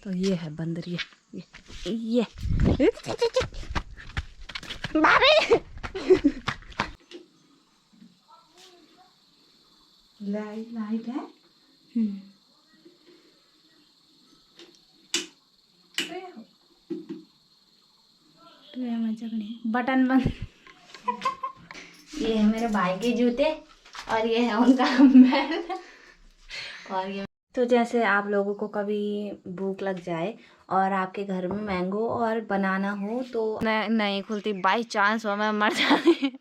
तो ये है बंदर, ये भाभी लाइट है। बटन बंद। ये है मेरे भाई के जूते और ये है उनका महल। और ये तो जैसे आप लोगों को कभी भूख लग जाए और आपके घर में मैंगो और बनाना हो तो नहीं खुलती, बाई चांस हो मैं मर जाती।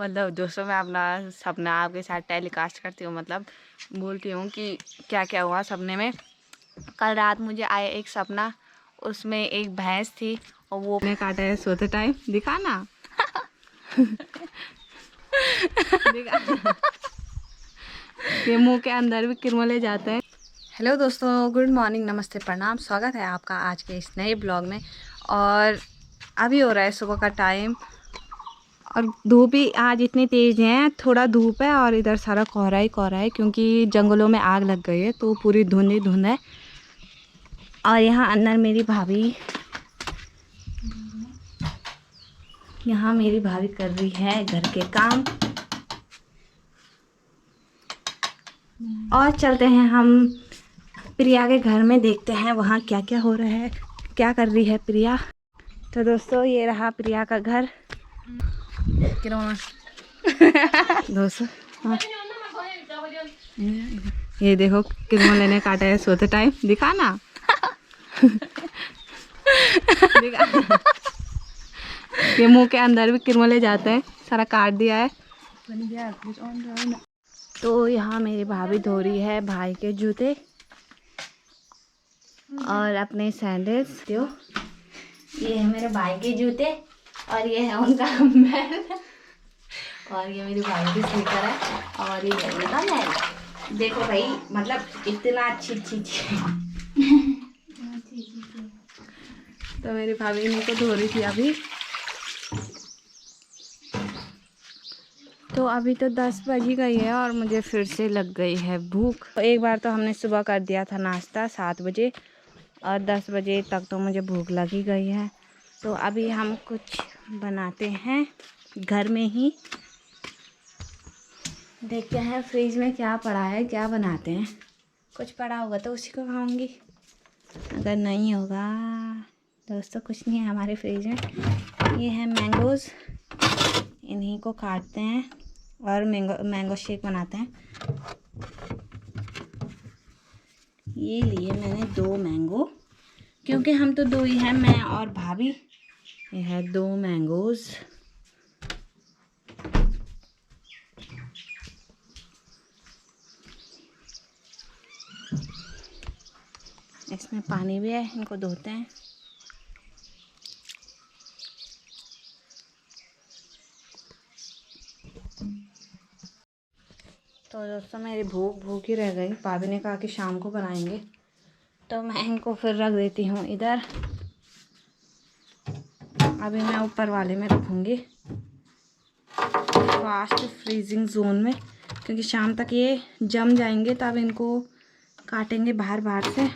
मतलब दोस्तों मैं अपना सपना आपके साथ टेलीकास्ट करती हूँ, मतलब बोलती हूँ कि क्या क्या हुआ सपने में। कल रात मुझे आया एक सपना, उसमें एक भैंस थी और वो ने काटा है सोते टाइम। दिखा ना दिखा। ये मुंह के अंदर भी किरमले जाते हैं। हेलो दोस्तों, गुड मॉर्निंग, नमस्ते, प्रणाम, स्वागत है आपका आज के इस नए ब्लॉग में। और अभी हो रहा है सुबह का टाइम और धूप भी आज इतनी तेज़ है, थोड़ा धूप है और इधर सारा कोहरा ही कोहरा है क्योंकि जंगलों में आग लग गई है तो पूरी धुंध ही धुंध है। और यहाँ अंदर मेरी भाभी, यहाँ मेरी भाभी कर रही है घर के काम। और चलते हैं हम प्रिया के घर में, देखते हैं वहाँ क्या क्या हो रहा है, क्या कर रही है प्रिया। तो दोस्तों ये रहा प्रिया का घर। दोस्तों हाँ। ये देखो किरमले ने काटा है सोते टाइम। दिखा ना दिखा। ये मुंह के अंदर भी किरमले जाते हैं, सारा काट दिया है। तो यहाँ मेरी भाभी धो रही है भाई के जूते और अपने सैंडल्स। तो ये है मेरे भाई के जूते और ये है उनका महल। और ये मेरी भाई की स्लीपर है और ये है उनका महल। देखो भाई, मतलब इतना अच्छी तो मेरी भाभी इन्हीं को धो रही थी अभी। तो अभी तो 10 बज ही गई है और मुझे फिर से लग गई है भूख। एक बार तो हमने सुबह कर दिया था नाश्ता 7 बजे और 10 बजे तक तो मुझे भूख लग ही गई है। तो अभी हम कुछ बनाते हैं घर में ही, देखते हैं फ्रिज में क्या पड़ा है, क्या बनाते हैं। कुछ पड़ा होगा तो उसी को खाऊंगी, अगर नहीं होगा दोस्तों कुछ नहीं है हमारे फ्रिज में। ये है मैंगोज़, इन्हीं को काटते हैं और मैंगो शेक बनाते हैं। ये लिए मैंने 2 मैंगो क्योंकि हम तो 2 ही हैं, मैं और भाभी। ये है 2 मैंगोज़। इसमें पानी भी है, इनको धोते हैं। तो दोस्तों मेरी भूख ही रह गई। भाभी ने कहा कि शाम को बनाएंगे तो मैं इनको फिर रख देती हूँ इधर। अभी मैं ऊपर वाले में रखूँगी फास्ट फ्रीजिंग जोन में, क्योंकि शाम तक ये जम जाएंगे तब इनको काटेंगे बाहर से,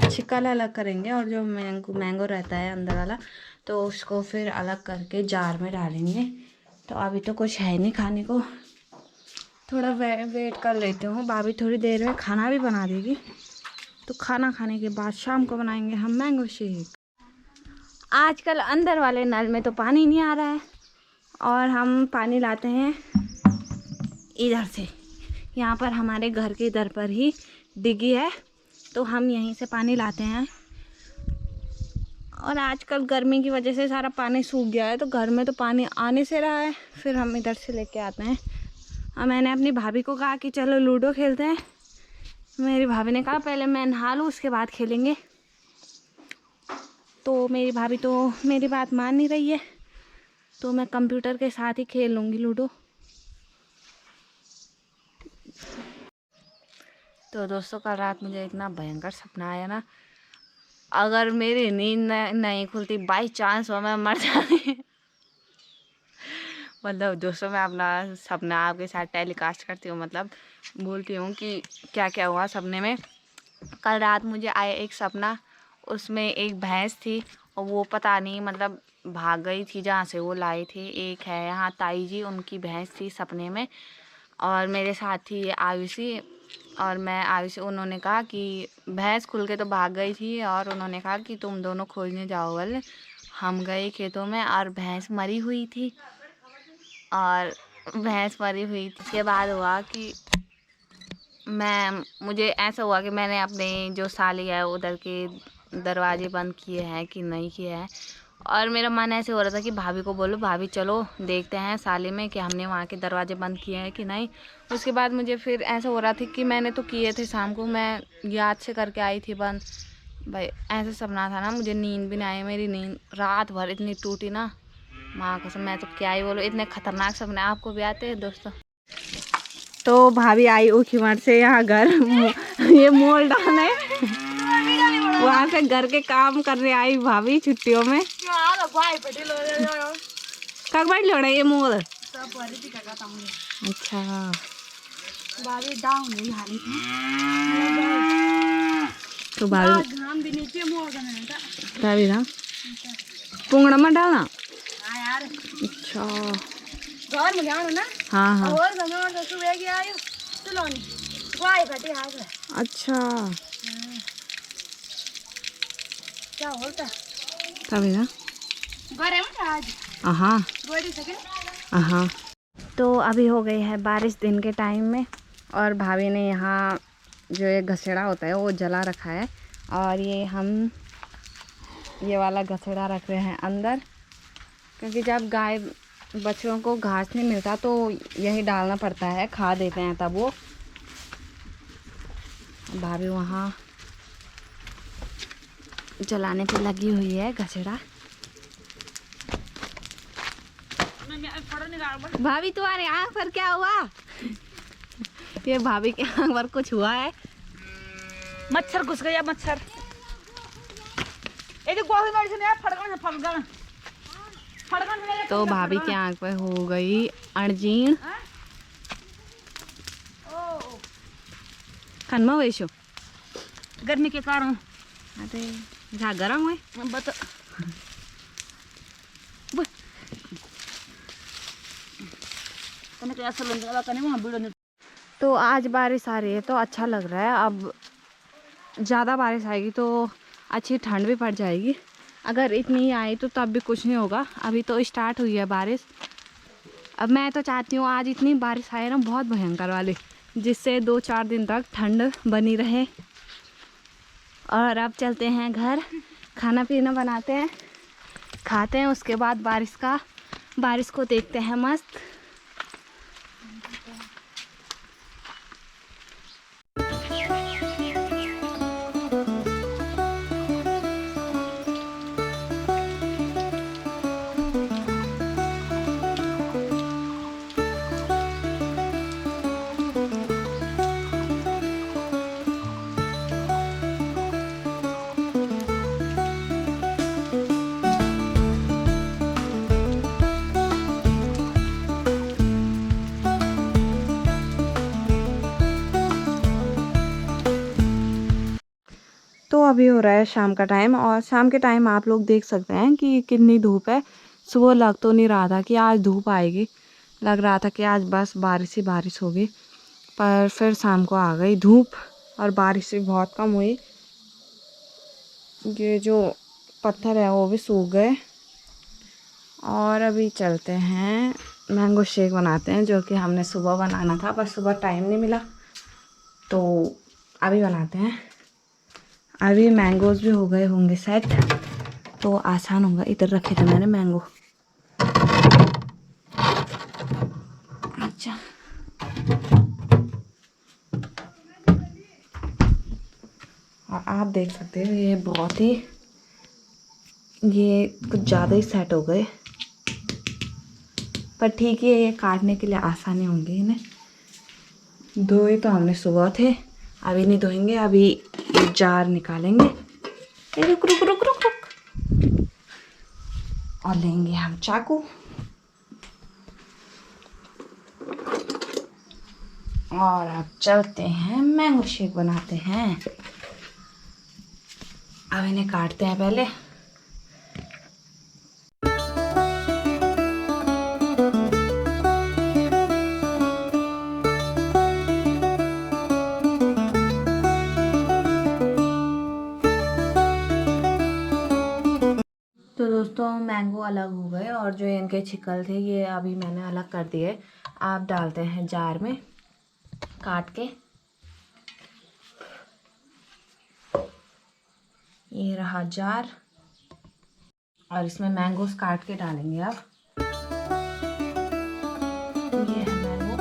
छिकल अलग करेंगे और जो मैंगो रहता है अंदर वाला तो उसको फिर अलग करके जार में डालेंगे। तो अभी तो कुछ है नहीं खाने को, थोड़ा वेट कर लेती हूँ। भाभी थोड़ी देर में खाना भी बना देगी तो खाना खाने के बाद शाम को बनाएंगे हम मैंगो शेक। आजकल अंदर वाले नल में तो पानी नहीं आ रहा है और हम पानी लाते हैं इधर से। यहाँ पर हमारे घर के इधर पर ही डिग्गी है तो हम यहीं से पानी लाते हैं। और आजकल गर्मी की वजह से सारा पानी सूख गया है तो घर में तो पानी आने से रहा है, फिर हम इधर से लेके आते हैं। और मैंने अपनी भाभी को कहा कि चलो लूडो खेलते हैं। मेरी भाभी ने कहा पहले मैं नहा लूँ उसके बाद खेलेंगे। तो मेरी भाभी तो मेरी बात मान नहीं रही है तो मैं कंप्यूटर के साथ ही खेल लूँगी लूडो। तो दोस्तों कल रात मुझे इतना भयंकर सपना आया ना, अगर मेरी नींद नहीं खुलती, बाई चांस हो मैं मर जाती। मतलब दोस्तों मैं अपना सपना आपके साथ टेलीकास्ट करती हूँ, मतलब बोलती हूँ कि क्या क्या हुआ सपने में। कल रात मुझे आया एक सपना, उसमें एक भैंस थी और वो पता नहीं मतलब भाग गई थी जहाँ से वो लाए थे। एक है यहाँ ताई जी, उनकी भैंस थी सपने में, और मेरे साथ थी ये आयुषी और मैं आयुषी। उन्होंने कहा कि भैंस खुल के तो भाग गई थी और उन्होंने कहा कि तुम दोनों खोजने जाओ। वाले हम गए खेतों में और भैंस मरी हुई थी, और भैंस मरी हुई थी। इसके बाद हुआ कि मुझे ऐसा हुआ कि मैंने अपने जो साली है उधर के दरवाजे बंद किए हैं कि नहीं किए हैं, और मेरा मन ऐसे हो रहा था कि भाभी को बोलो, भाभी चलो देखते हैं साली में कि हमने वहाँ के दरवाजे बंद किए हैं कि नहीं। उसके बाद मुझे फिर ऐसा हो रहा था कि मैंने तो किए थे शाम को, मैं याद से करके आई थी बंद। भाई ऐसा सपना था ना, मुझे नींद भी नहीं आई। मेरी नींद रात भर इतनी टूटी ना, माँ कसम, मैं तो क्या ही बोलूँ, इतने खतरनाक सपने आपको भी आते हैं दोस्तों। तो भाभी आई उखीमठ से यहाँ घर ये मोल डालने, वहाँ से घर के काम करने आई भाभी छुट्टियों में। कब बैठ लो ये मोल? अच्छा तो भाभी ना पुंगड़ा में डालना। अच्छा हाँ हाँ अच्छा तभी ना हाँ हाँ। तो अभी हो गई है बारिश दिन के टाइम में, और भाभी ने यहाँ जो ये घसेड़ा होता है वो जला रखा है, और ये वाला घसेड़ा रख रहे हैं अंदर, क्योंकि जब गाय बच्चों को घास नहीं मिलता तो यही डालना पड़ता है, खा देते हैं तब वो। भाभी वहाँ जलाने पे लगी हुई है घसेड़ा। भाभी तुम्हारे आँख पर क्या हुआ? ये भाभी के आँख पर कुछ हुआ है, मच्छर घुस गया मच्छर। तो भाभी के आँख पर हो गई अणजीण। खनमा वैशो गर्मी के कारण। अरे जहाँ गर्म है बता तो आज बारिश आ रही है तो अच्छा लग रहा है। अब ज़्यादा बारिश आएगी तो अच्छी ठंड भी पड़ जाएगी, अगर इतनी आई तो तब भी कुछ नहीं होगा। अभी तो स्टार्ट हुई है बारिश। अब मैं तो चाहती हूँ आज इतनी बारिश आए ना, बहुत भयंकर वाली, जिससे 2-4 दिन तक ठंड बनी रहे। और अब चलते हैं घर, खाना पीना बनाते हैं, खाते हैं, उसके बाद बारिश को देखते हैं मस्त। तो अभी हो रहा है शाम का टाइम, और शाम के टाइम आप लोग देख सकते हैं कि कितनी धूप है। सुबह लग तो नहीं रहा था कि आज धूप आएगी, लग रहा था कि आज बस बारिश ही बारिश होगी, पर फिर शाम को आ गई धूप और बारिश भी बहुत कम हुई। ये जो पत्थर है वो भी सूख गए। और अभी चलते हैं मैंगो शेक बनाते हैं, जो कि हमने सुबह बनाना था पर सुबह टाइम नहीं मिला, तो अभी बनाते हैं। अभी मैंगोज़ भी हो गए होंगे सेट, तो आसान होगा। इधर रखे थे मैंने मैंगो। अच्छा और आप देख सकते हो ये बहुत ही, ये कुछ ज़्यादा ही सेट हो गए, पर ठीक है, ये काटने के लिए आसानी होंगी इन्हें। धोए तो हमने सुबह थे, अभी नहीं धोएंगे, अभी जार निकालेंगे। रुक रुक रुक रुक रुक, और लेंगे हम चाकू और अब चलते हैं मैंगो शेक बनाते हैं। अब इन्हें काटते हैं पहले। तो दोस्तों मैंगो अलग हो गए और जो इनके छिकल थे ये अभी मैंने अलग कर दिए। आप डालते हैं जार में काट के। ये रहा जार और इसमें मैंगोस काट के डालेंगे अब। ये है मैंगो।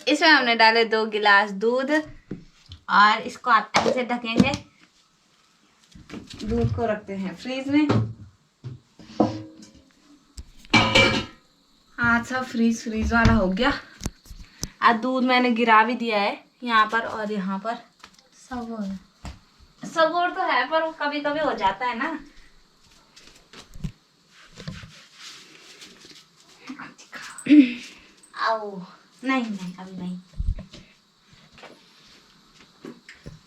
इसमें हमने डाले 2 गिलास दूध और इसको आप ऐसे ढकेंगे। दूध को रखते हैं फ्रीज में। आज सब फ्रीज वाला हो गया। आज दूध मैंने गिरा भी दिया है यहाँ पर और यहाँ पर। सगोर तो है पर वो कभी कभी हो जाता है ना। आओ नहीं अभी नहीं।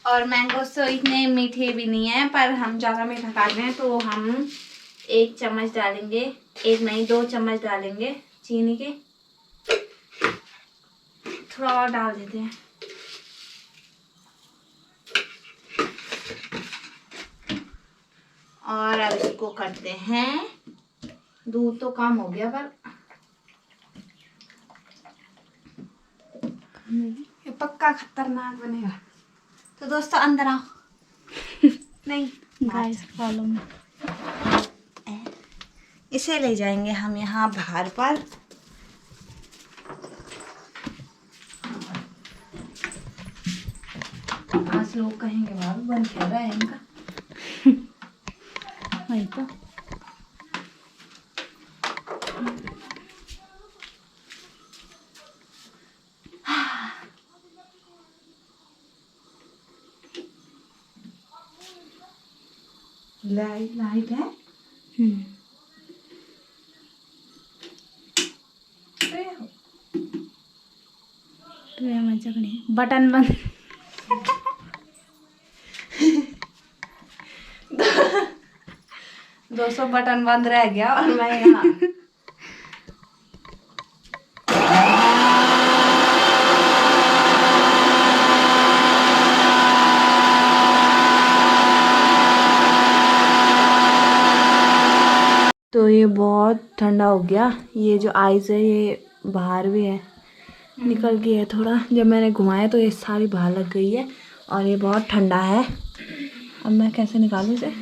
और मैंगो तो इतने मीठे भी नहीं है पर हम ज़्यादा मीठा खाते हैं तो हम 1 चम्मच डालेंगे। 1 नहीं 2 चम्मच डालेंगे चीनी के। थोड़ा और डाल देते हैं। और अब इसको करते हैं। दूध तो कम हो गया पर ये पक्का खतरनाक बनेगा। तो दोस्तों अंदर आओ। नहीं गाइस फॉलो मी। इसे ले जाएंगे हम यहाँ बाहर पर। आज लोग कहेंगे भाभी बंद खेल रहा है इनका। वही तो। लाइट है। बटन बंद। दोस्तों बटन बंद रह गया और मैं यहाँ। तो ये बहुत ठंडा हो गया। ये जो आइस है ये बाहर भी है, निकल गई है थोड़ा। जब मैंने घुमाया तो ये सारी बाहर लग गई है और ये बहुत ठंडा है। अब मैं कैसे निकालूं इसे?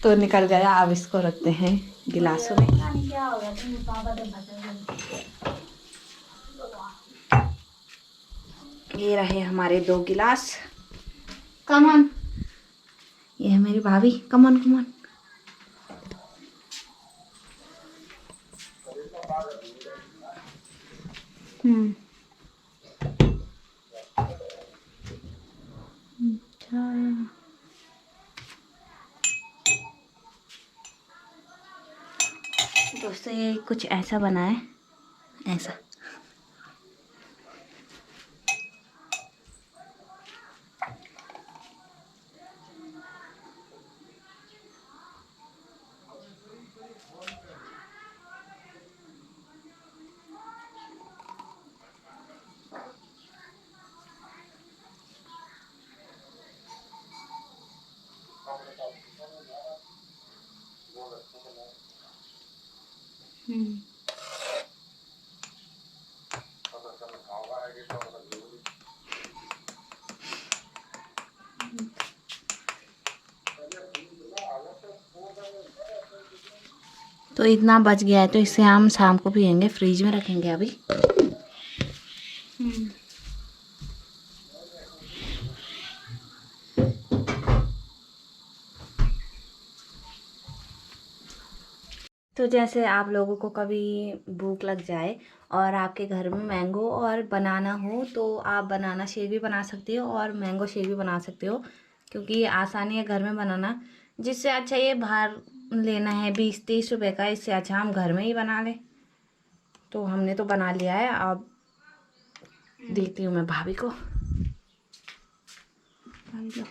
तो निकल गया। अब इसको रखते हैं गिलासों में। ये रहे हमारे 2 गिलास। कमन, ये है मेरी भाभी। कमन कमन। दोस्तों ये कुछ ऐसा बना है, ऐसा। तो इतना बच गया है तो इसे हम शाम को पियेंगे। फ्रिज में रखेंगे अभी। तो जैसे आप लोगों को कभी भूख लग जाए और आपके घर में मैंगो और बनाना हो तो आप बनाना शेक भी बना सकते हो और मैंगो शेक भी बना सकते हो, क्योंकि ये आसानी है घर में बनाना। जिससे अच्छा ये बाहर लेना है 20-30 रुपए का, इससे अच्छा हम घर में ही बना लें। तो हमने तो बना लिया है। अब देती हूँ मैं भाभी को। भाभी लो,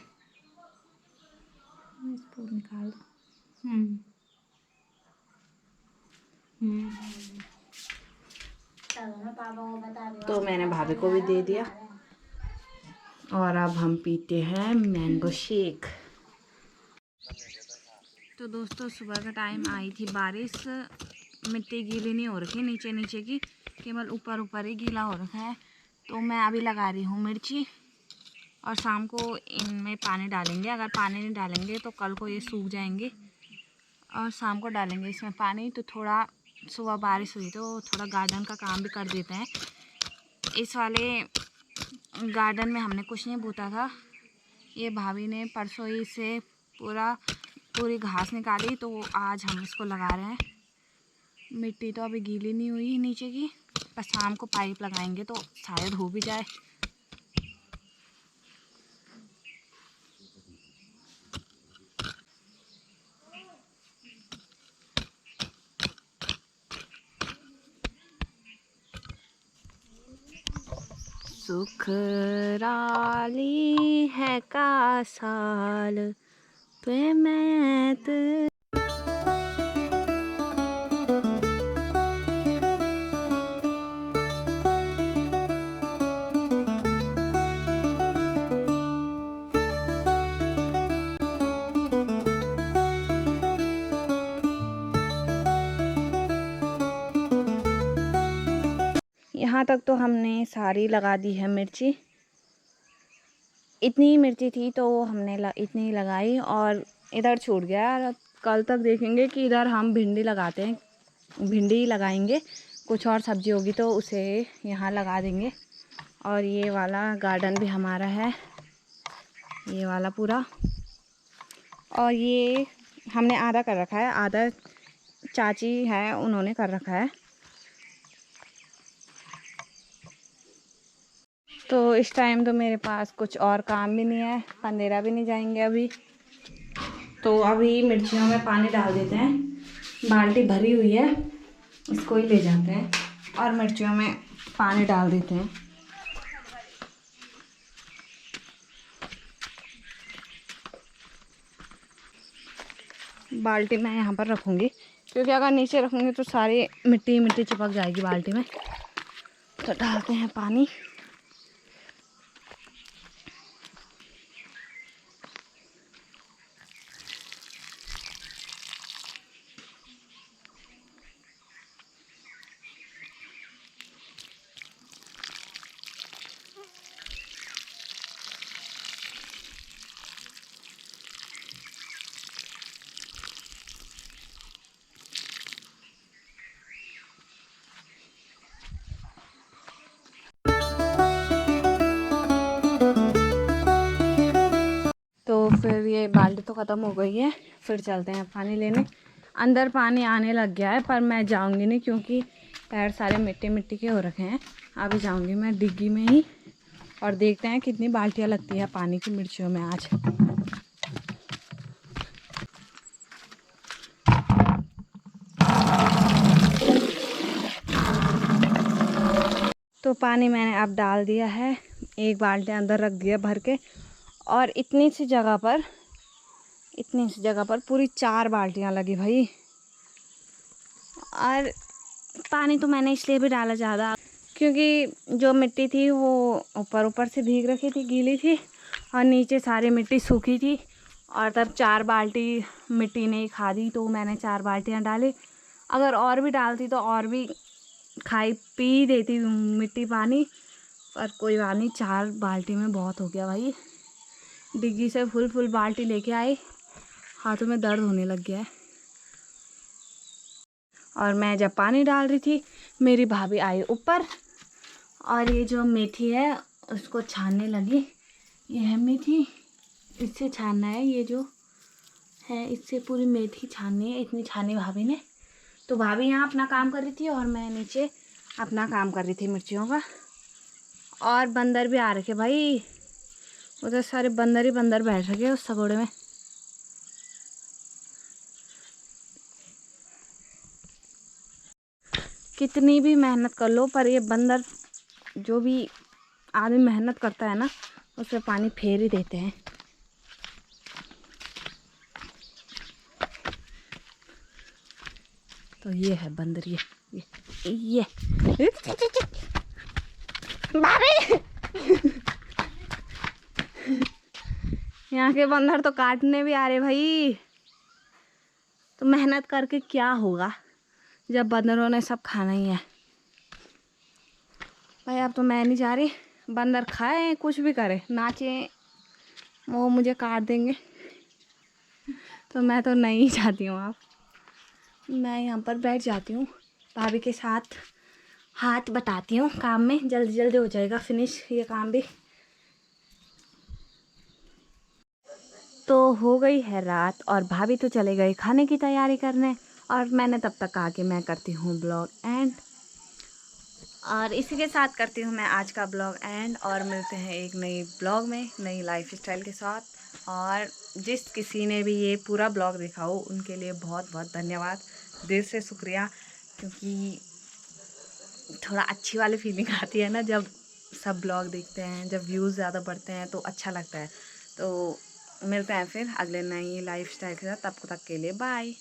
इसको निकाल दो। तो मैंने भाभी को भी दे दिया और अब हम पीते हैं मैंगो शेक। तो दोस्तों सुबह का टाइम आई थी बारिश, मिट्टी गीली नहीं हो रखी नीचे नीचे की, केवल ऊपर ऊपर ही गीला हो रखा है। तो मैं अभी लगा रही हूँ मिर्ची और शाम को इनमें पानी डालेंगे। अगर पानी नहीं डालेंगे तो कल को ये सूख जाएंगे और शाम को डालेंगे इसमें पानी। तो थोड़ा सुबह बारिश हुई तो थोड़ा गार्डन का काम भी कर देते हैं। इस वाले गार्डन में हमने कुछ नहीं बूता था, ये भाभी ने परसों ही से पूरी घास निकाली, तो आज हम इसको लगा रहे हैं। मिट्टी तो अभी गीली नहीं हुई नीचे की, पर शाम को पाइप लगाएंगे तो शायद हो भी जाए। सुखराली है का साल पे मैं यहाँ तक तो हमने सारी लगा दी है मिर्ची। इतनी ही मिर्ची थी तो हमने इतनी ही लगाई और इधर छूट गया। कल तक देखेंगे कि इधर हम भिंडी लगाते हैं, भिंडी लगाएंगे। कुछ और सब्जी होगी तो उसे यहाँ लगा देंगे। और ये वाला गार्डन भी हमारा है, ये वाला पूरा। और ये हमने आधा कर रखा है, आधा चाची है उन्होंने कर रखा है। तो इस टाइम तो मेरे पास कुछ और काम भी नहीं है, पंदेरा भी नहीं जाएंगे अभी। तो अभी मिर्चियों में पानी डाल देते हैं। बाल्टी भरी हुई है, इसको ही ले जाते हैं और मिर्चियों में पानी डाल देते हैं। बाल्टी मैं यहाँ पर रखूँगी, क्योंकि अगर नीचे रखूँगी तो सारी मिट्टी मिट्टी चिपक जाएगी बाल्टी में। तो डालते हैं पानी। तो फिर ये बाल्टी तो ख़त्म हो गई है, फिर चलते हैं पानी लेने। अंदर पानी आने लग गया है पर मैं जाऊंगी नहीं, क्योंकि पैर सारे मिट्टी मिट्टी के हो रखे हैं। अभी जाऊंगी मैं डिग्गी में ही और देखते हैं कितनी बाल्टियाँ लगती है पानी की मिर्चियों में आज। तो पानी मैंने अब डाल दिया है, एक बाल्टी अंदर रख दिया भर के। और इतनी सी जगह पर पूरी 4 बाल्टियाँ लगी भाई। और पानी तो मैंने इसलिए भी डाला ज़्यादा, क्योंकि जो मिट्टी थी वो ऊपर ऊपर से भीग रखी थी, गीली थी, और नीचे सारी मिट्टी सूखी थी। और तब 4 बाल्टी मिट्टी ने ही खा दी, तो मैंने 4 बाल्टियाँ डाली। अगर और भी डालती तो और भी खाई पी देती मिट्टी पानी, पर कोई बात नहीं, 4 बाल्टी में बहुत हो गया भाई। डिग्गी से फुल बाल्टी लेके आई, हाथों में दर्द होने लग गया है। और मैं जब पानी डाल रही थी मेरी भाभी आई ऊपर और ये जो मेथी है उसको छानने लगी। ये है मेथी, इससे छानना है, ये जो है इससे पूरी मेथी छाननी है। इतनी छानी भाभी ने, तो भाभी यहाँ अपना काम कर रही थी और मैं नीचे अपना काम कर रही थी मिर्चियों का। और बंदर भी आ रखे भाई, उधर सारे बंदर ही बंदर बैठ रखे उस सगोड़े में। कितनी भी मेहनत कर लो पर ये बंदर, जो भी आदमी मेहनत करता है ना, उस पर पानी फेर ही देते हैं। तो ये है बंदर, ये भाभी यहाँ के बंदर तो काटने भी आ रहे भाई। तो मेहनत करके क्या होगा जब बंदरों ने सब खाना ही है। भाई अब तो मैं नहीं जा रही, बंदर खाए कुछ भी करे, नाचे, वो मुझे काट देंगे। तो मैं तो नहीं जाती हूँ। अब मैं यहाँ पर बैठ जाती हूँ, भाभी के साथ हाथ बटाती हूँ काम में, जल्दी जल्दी हो जाएगा फिनिश ये काम भी। तो हो गई है रात और भाभी तो चले गए खाने की तैयारी करने, और मैंने तब तक कहा कि मैं करती हूँ ब्लॉग एंड। और इसी के साथ करती हूँ मैं आज का ब्लॉग एंड, और मिलते हैं एक नई ब्लॉग में नई लाइफस्टाइल के साथ। और जिस किसी ने भी ये पूरा ब्लॉग देखा हो उनके लिए बहुत बहुत धन्यवाद, दिल से शुक्रिया। क्योंकि थोड़ा अच्छी वाली फीलिंग आती है ना जब सब ब्लॉग देखते हैं, जब व्यूज़ ज़्यादा बढ़ते हैं तो अच्छा लगता है। तो मिलते हैं फिर अगले नई लाइफस्टाइल के साथ, तब तक के लिए बाय।